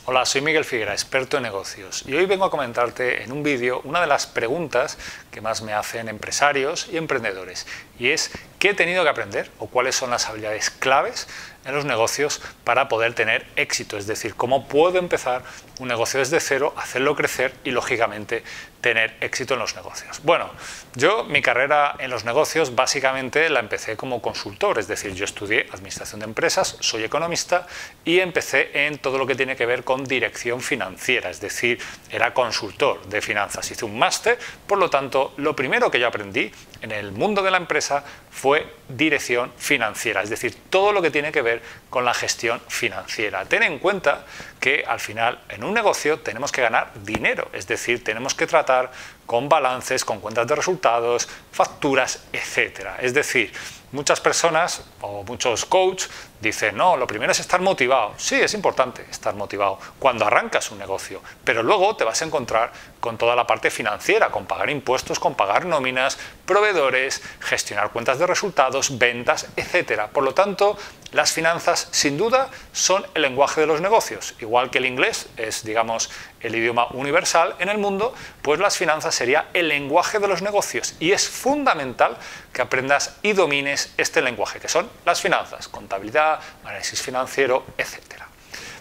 Hola, soy Miguel Figuera, experto en negocios, y hoy vengo a comentarte en un vídeo una de las preguntas que más me hacen empresarios y emprendedores, y es ¿qué he tenido que aprender o cuáles son las habilidades claves en los negocios para poder tener éxito? Es decir, cómo puedo empezar un negocio desde cero, hacerlo crecer y, lógicamente, tener éxito en los negocios. Bueno, yo mi carrera en los negocios básicamente la empecé como consultor, es decir, yo estudié administración de empresas, soy economista y empecé en todo lo que tiene que ver con dirección financiera, es decir, era consultor de finanzas, hice un máster, por lo tanto, lo primero que yo aprendí en el mundo de la empresa fue dirección financiera, es decir, todo lo que tiene que ver con la gestión financiera. Ten en cuenta que al final en un negocio tenemos que ganar dinero, es decir, tenemos que tratar con balances, con cuentas de resultados, facturas, etcétera. Es decir, muchas personas o muchos coaches dicen, no, lo primero es estar motivado. Sí, es importante estar motivado cuando arrancas un negocio, pero luego te vas a encontrar con toda la parte financiera, con pagar impuestos, con pagar nóminas, proveedores, gestionar cuentas de resultados, ventas, etcétera. Por lo tanto, las finanzas, sin duda, son el lenguaje de los negocios. Igual que el inglés es, digamos, el idioma universal en el mundo, pues las finanzas sería el lenguaje de los negocios. Y es fundamental que aprendas y domines este lenguaje, que son las finanzas, contabilidad, análisis financiero, etcétera.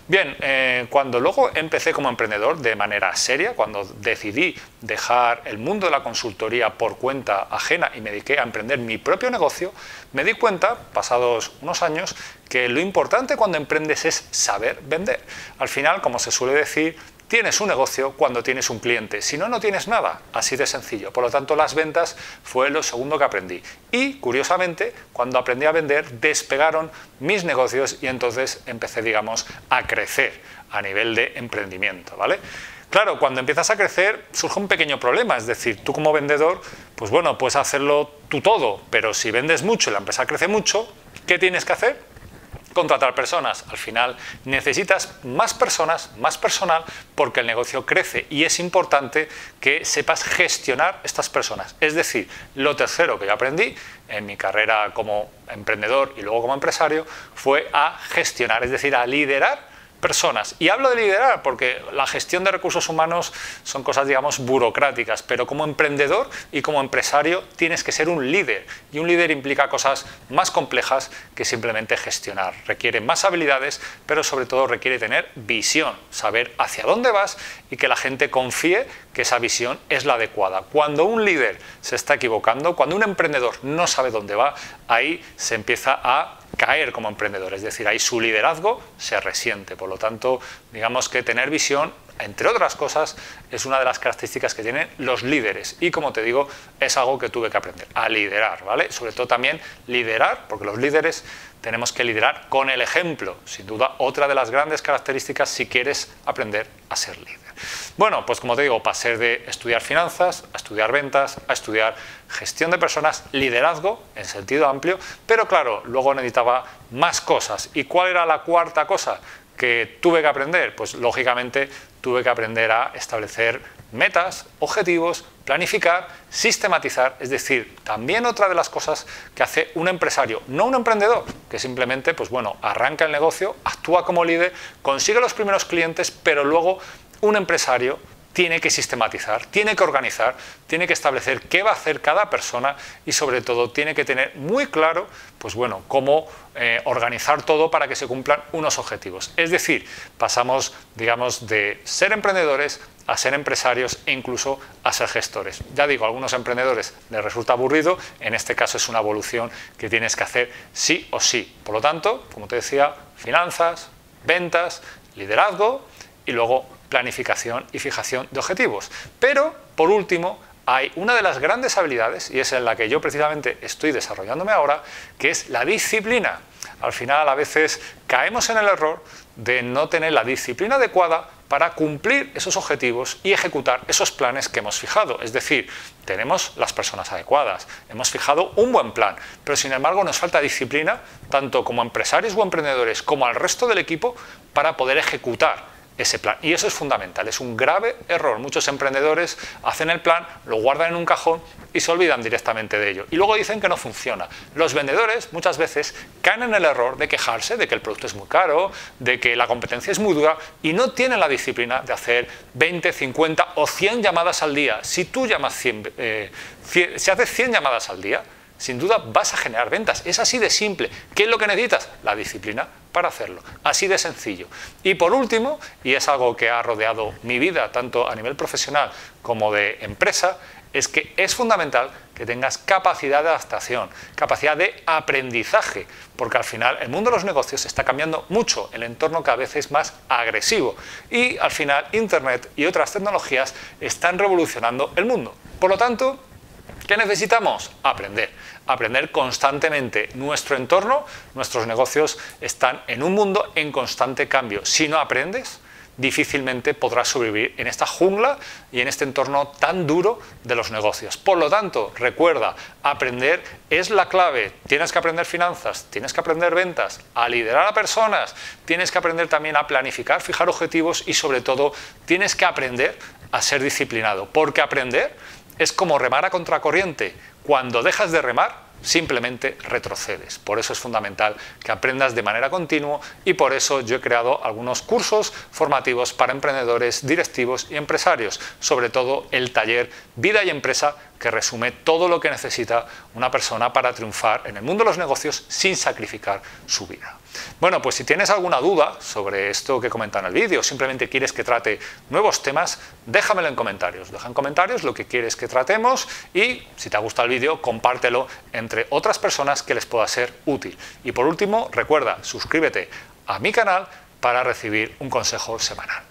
Bien, cuando luego empecé como emprendedor de manera seria, cuando decidí dejar el mundo de la consultoría por cuenta ajena y me dediqué a emprender mi propio negocio, me di cuenta, pasados unos años, que lo importante cuando emprendes es saber vender. Al final, como se suele decir, tienes un negocio cuando tienes un cliente, si no, no tienes nada, así de sencillo. Por lo tanto, las ventas fue lo segundo que aprendí. Y, curiosamente, cuando aprendí a vender, despegaron mis negocios y entonces empecé, digamos, a crecer a nivel de emprendimiento, ¿vale? Claro, cuando empiezas a crecer surge un pequeño problema, es decir, tú como vendedor, pues bueno, puedes hacerlo tú todo, pero si vendes mucho y la empresa crece mucho, ¿qué tienes que hacer? Contratar personas. Al final necesitas más personas, más personal, porque el negocio crece y es importante que sepas gestionar estas personas. Es decir, lo tercero que yo aprendí en mi carrera como emprendedor y luego como empresario fue a gestionar, es decir, a liderar personas. Y hablo de liderar porque la gestión de recursos humanos son cosas, digamos, burocráticas, pero como emprendedor y como empresario tienes que ser un líder, y un líder implica cosas más complejas que simplemente gestionar. Requiere más habilidades, pero sobre todo requiere tener visión, saber hacia dónde vas y que la gente confíe que esa visión es la adecuada. Cuando un líder se está equivocando, cuando un emprendedor no sabe dónde va, ahí se empieza a caer como emprendedor, es decir, ahí su liderazgo se resiente. Por lo tanto, digamos que tener visión, entre otras cosas, es una de las características que tienen los líderes y, como te digo, es algo que tuve que aprender a liderar, ¿vale? Sobre todo también liderar, porque los líderes tenemos que liderar con el ejemplo, sin duda otra de las grandes características si quieres aprender a ser líder. Bueno, pues como te digo, pasé de estudiar finanzas a estudiar ventas, a estudiar gestión de personas, liderazgo en sentido amplio, pero claro, luego necesitaba más cosas. ¿Y cuál era la cuarta cosa que tuve que aprender? Pues lógicamente tuve que aprender a establecer metas, objetivos, planificar, sistematizar, es decir, también otra de las cosas que hace un empresario, no un emprendedor, que simplemente, pues bueno, arranca el negocio, actúa como líder, consigue los primeros clientes, pero luego un empresario tiene que sistematizar, tiene que organizar, tiene que establecer qué va a hacer cada persona y sobre todo tiene que tener muy claro, pues bueno, cómo organizar todo para que se cumplan unos objetivos. Es decir, pasamos, digamos, de ser emprendedores a ser empresarios e incluso a ser gestores. Ya digo, a algunos emprendedores les resulta aburrido, en este caso es una evolución que tienes que hacer sí o sí. Por lo tanto, como te decía, finanzas, ventas, liderazgo y luego planificación y fijación de objetivos. Pero, por último, hay una de las grandes habilidades, y es en la que yo precisamente estoy desarrollándome ahora, que es la disciplina. Al final, a veces caemos en el error de no tener la disciplina adecuada para cumplir esos objetivos y ejecutar esos planes que hemos fijado. Es decir, tenemos las personas adecuadas, hemos fijado un buen plan, pero sin embargo nos falta disciplina, tanto como empresarios o emprendedores como al resto del equipo, para poder ejecutar ese plan. Y eso es fundamental, es un grave error. Muchos emprendedores hacen el plan, lo guardan en un cajón y se olvidan directamente de ello. Y luego dicen que no funciona. Los vendedores muchas veces caen en el error de quejarse de que el producto es muy caro, de que la competencia es muy dura y no tienen la disciplina de hacer 20, 50 o 100 llamadas al día. Si tú llamas si haces 100 llamadas al día, sin duda vas a generar ventas. Es así de simple. ¿Qué es lo que necesitas? La disciplina para hacerlo. Así de sencillo. Y por último, y es algo que ha rodeado mi vida, tanto a nivel profesional como de empresa, es que es fundamental que tengas capacidad de adaptación, capacidad de aprendizaje, porque al final el mundo de los negocios está cambiando mucho, el entorno cada vez es más agresivo y al final Internet y otras tecnologías están revolucionando el mundo. Por lo tanto, ¿qué necesitamos? Aprender. Aprender constantemente. Nuestro entorno, nuestros negocios están en un mundo en constante cambio. Si no aprendes, difícilmente podrás sobrevivir en esta jungla y en este entorno tan duro de los negocios. Por lo tanto, recuerda, aprender es la clave. Tienes que aprender finanzas, tienes que aprender ventas, a liderar a personas, tienes que aprender también a planificar, fijar objetivos y sobre todo tienes que aprender a ser disciplinado. Porque aprender es como remar a contracorriente. Cuando dejas de remar, simplemente retrocedes. Por eso es fundamental que aprendas de manera continua y por eso yo he creado algunos cursos formativos para emprendedores, directivos y empresarios, sobre todo el taller Vida y Empresa, que resume todo lo que necesita una persona para triunfar en el mundo de los negocios sin sacrificar su vida. Bueno, pues si tienes alguna duda sobre esto que he comentado en el vídeo, o simplemente quieres que trate nuevos temas, déjamelo en comentarios. Deja en comentarios lo que quieres que tratemos y, si te ha gustado el vídeo, compártelo entre otras personas que les pueda ser útil. Y por último, recuerda, suscríbete a mi canal para recibir un consejo semanal.